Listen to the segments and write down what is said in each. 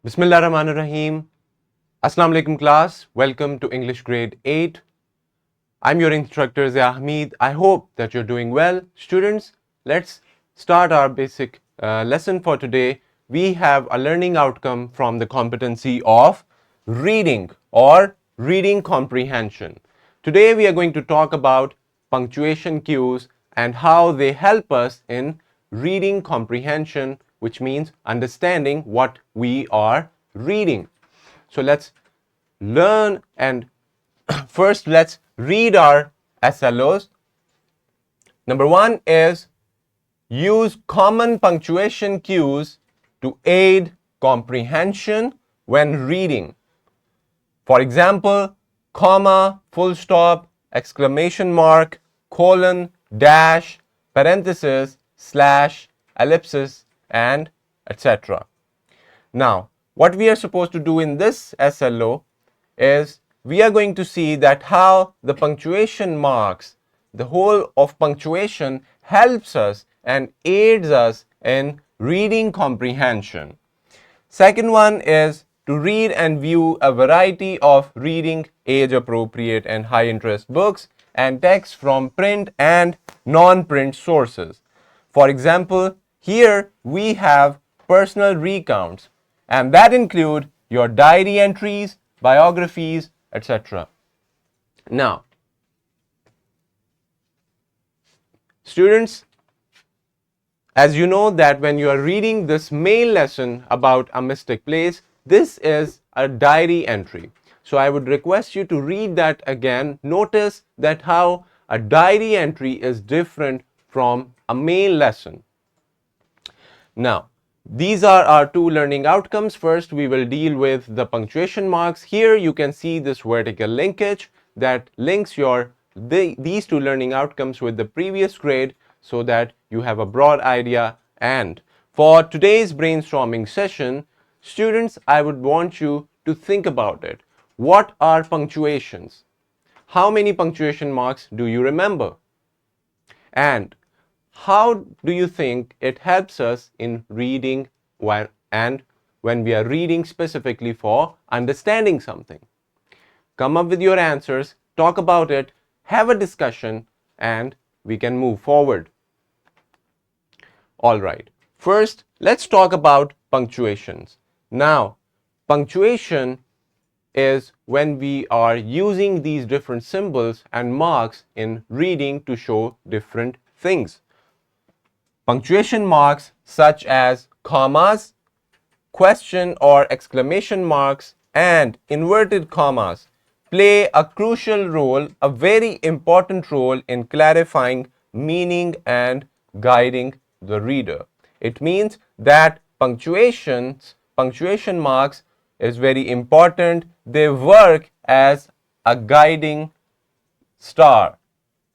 Bismillahirrahmanirrahim. Assalamu alaikum class. Welcome to English grade 8. I'm your instructor Zia Hamid. I hope that you're doing well. Students, let's start our basic lesson for today. We have a learning outcome from the competency of reading or reading comprehension. Today we are going to talk about punctuation cues and how they help us in reading comprehension, which means understanding what we are reading. So let's learn and first let's read our SLOs. Number one is use common punctuation cues to aid comprehension when reading. For example, comma, full stop, exclamation mark, colon, dash, parenthesis, slash, ellipsis, and etc. Now, what we are supposed to do in this SLO is we are going to see that how the punctuation marks, the whole of punctuation helps us and aids us in reading comprehension. Second one is to read and view a variety of reading age appropriate and high interest books and texts from print and non-print sources. For example, here we have personal recounts, and that include your diary entries, biographies, etc. Now, students, as you know that when you are reading this main lesson about a mystic place, this is a diary entry. So I would request you to read that again. Notice that how a diary entry is different from a main lesson. Now, these are our two learning outcomes. First, we will deal with the punctuation marks. Here you can see this vertical linkage that links these two learning outcomes with the previous grade so that you have a broad idea. And for today's brainstorming session, students, I would want you to think about it. What are punctuations? How many punctuation marks do you remember? And how do you think it helps us in reading when we are reading specifically for understanding something? Come up with your answers, talk about it, have a discussion, and we can move forward. All right. First, let's talk about punctuations. Now, punctuation is when we are using these different symbols and marks in reading to show different things. Punctuation marks such as commas, question or exclamation marks, and inverted commas play a crucial role, a very important role in clarifying meaning and guiding the reader. It means that punctuation marks is very important. They work as a guiding star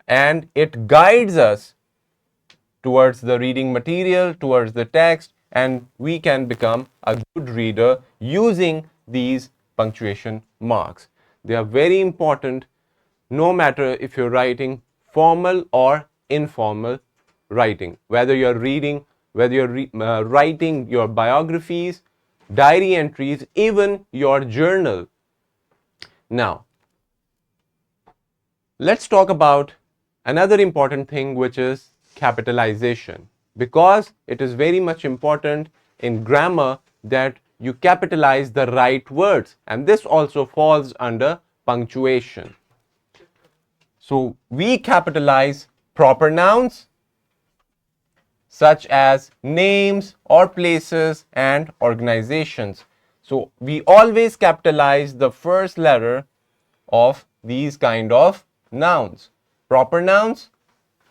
and it guides us towards the reading material, towards the text, and we can become a good reader using these punctuation marks. They are very important no matter if you're writing formal or informal writing, whether you're writing your biographies, diary entries, even your journal. Now, let's talk about another important thing, which is capitalization, because it is very much important in grammar that you capitalize the right words, and this also falls under punctuation. So we capitalize proper nouns such as names or places and organizations. So we always capitalize the first letter of these kind of nouns. Proper nouns,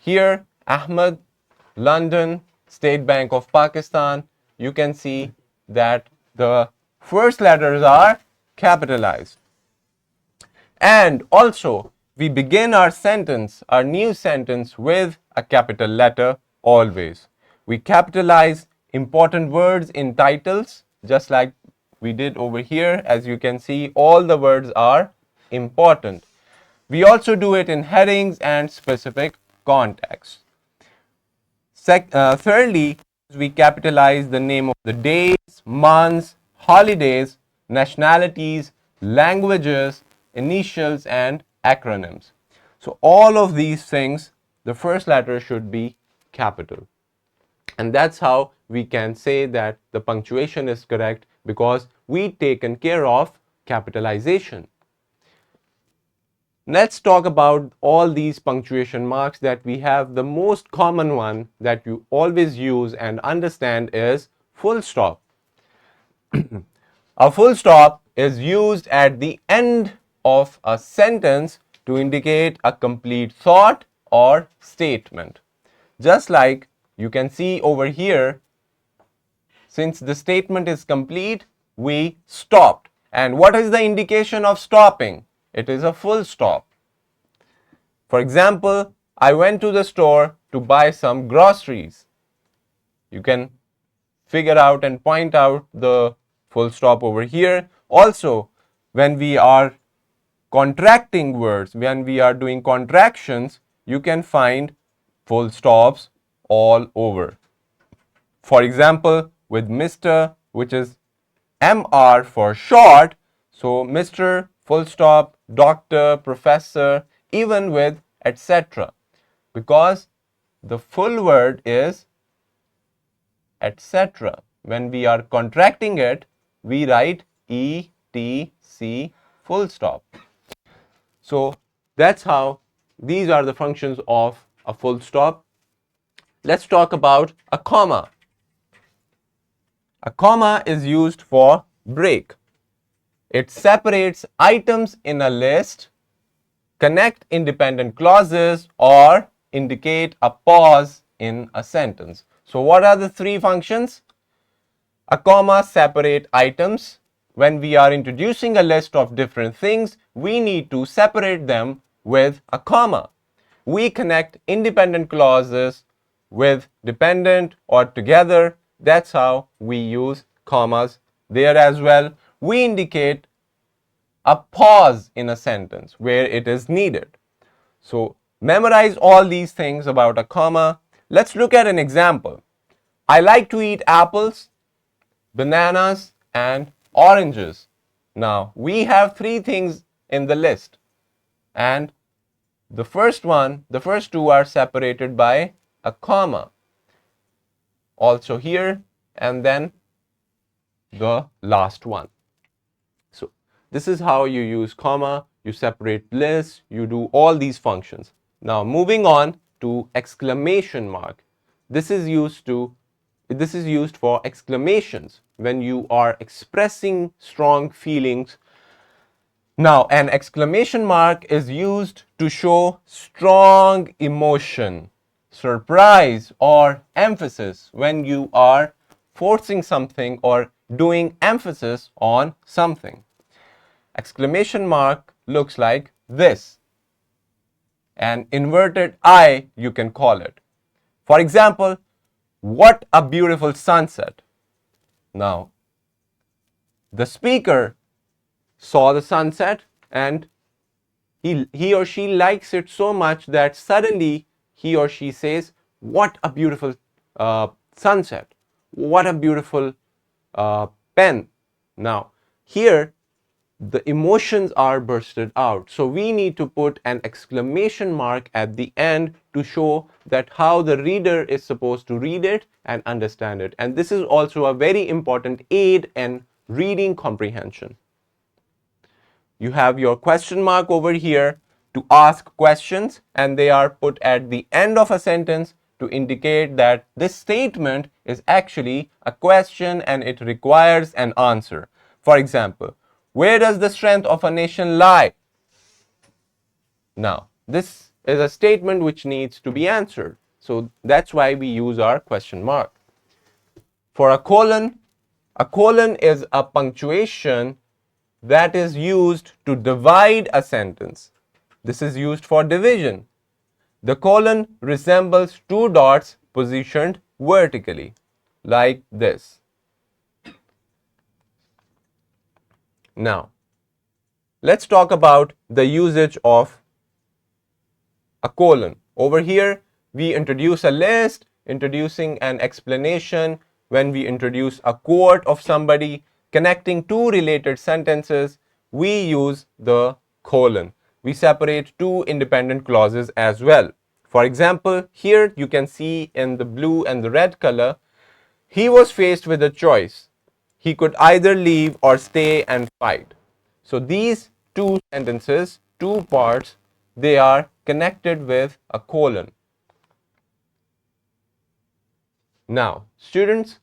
here Ahmed, London, State Bank of Pakistan, you can see that the first letters are capitalized. And also, we begin our sentence, our new sentence, with a capital letter always. We capitalize important words in titles, just like we did over here. As you can see, all the words are important. We also do it in headings and specific contexts. Thirdly, we capitalize the name of the days, months, holidays, nationalities, languages, initials, and acronyms. So all of these things, the first letter should be capital. And that's how we can say that the punctuation is correct, because we taken care of capitalization. Let's talk about all these punctuation marks that we have. The most common one that you always use and understand is full stop. A full stop is used at the end of a sentence to indicate a complete thought or statement. Just like you can see over here, since the statement is complete, we stopped. And what is the indication of stopping? It is a full stop. For example, I went to the store to buy some groceries. You can figure out and point out the full stop over here. Also, when we are contracting words, when we are doing contractions, you can find full stops all over. For example, with Mr., which is MR for short, so Mr. full stop, doctor, professor, even with etc. Because the full word is etc. When we are contracting it, we write ETC full stop. So that's how these are the functions of a full stop. Let's talk about a comma. A comma is used for break. It separates items in a list, connect independent clauses, or indicate a pause in a sentence. So what are the three functions? A comma separate items. When we are introducing a list of different things, we need to separate them with a comma. We connect independent clauses with dependent or together. That's how we use commas there as well. We indicate a pause in a sentence where it is needed. So memorize all these things about a comma. Let's look at an example. I like to eat apples, bananas, and oranges. Now we have three things in the list, and the first two are separated by a comma. Also here, and then the last one. So this is how you use comma, you separate lists, you do all these functions. Now moving on to exclamation mark. This is used for exclamations when you are expressing strong feelings. Now an exclamation mark is used to show strong emotion, surprise, or emphasis when you are forcing something or doing emphasis on something. Exclamation mark looks like this. An inverted I, you can call it. For example, what a beautiful sunset. Now, the speaker saw the sunset and he or she likes it so much that suddenly he or she says, what a beautiful sunset. What a beautiful pen. Now, here the emotions are bursted out. So we need to put an exclamation mark at the end to show that how the reader is supposed to read it and understand it. And this is also a very important aid in reading comprehension. You have your question mark over here to ask questions, and they are put at the end of a sentence to indicate that this statement is actually a question and it requires an answer. For example, where does the strength of a nation lie? Now, this is a statement which needs to be answered. So that's why we use our question mark. For a colon is a punctuation that is used to divide a sentence. This is used for division. The colon resembles two dots positioned vertically, like this. Now, let's talk about the usage of a colon. Over here, we introduce a list, introducing an explanation. When we introduce a quote of somebody, connecting two related sentences, we use the colon. We separate two independent clauses as well. For example, here you can see in the blue and the red color, he was faced with a choice. He could either leave or stay and fight. So these two sentences, two parts, they are connected with a colon. Now, students,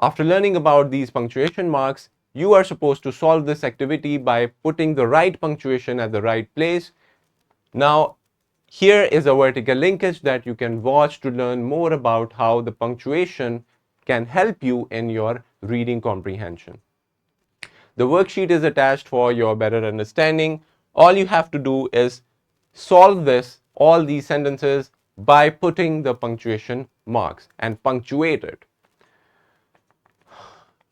after learning about these punctuation marks, you are supposed to solve this activity by putting the right punctuation at the right place. Now, here is a vertical linkage that you can watch to learn more about how the punctuation can help you in your reading comprehension. The worksheet is attached for your better understanding. All you have to do is solve all these sentences by putting the punctuation marks and punctuate it.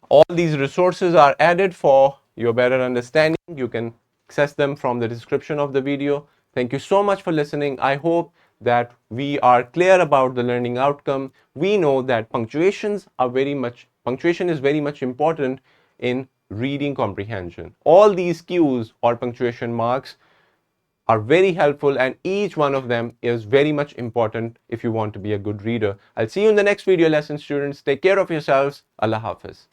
All these resources are added for your better understanding. You can access them from the description of the video. Thank you so much for listening. I hope that we are clear about the learning outcome. We know that punctuation is very much important in reading comprehension. All these cues or punctuation marks are very helpful, and each one of them is very much important if you want to be a good reader. I'll see you in the next video lesson, students. Take care of yourselves. Allah Hafiz.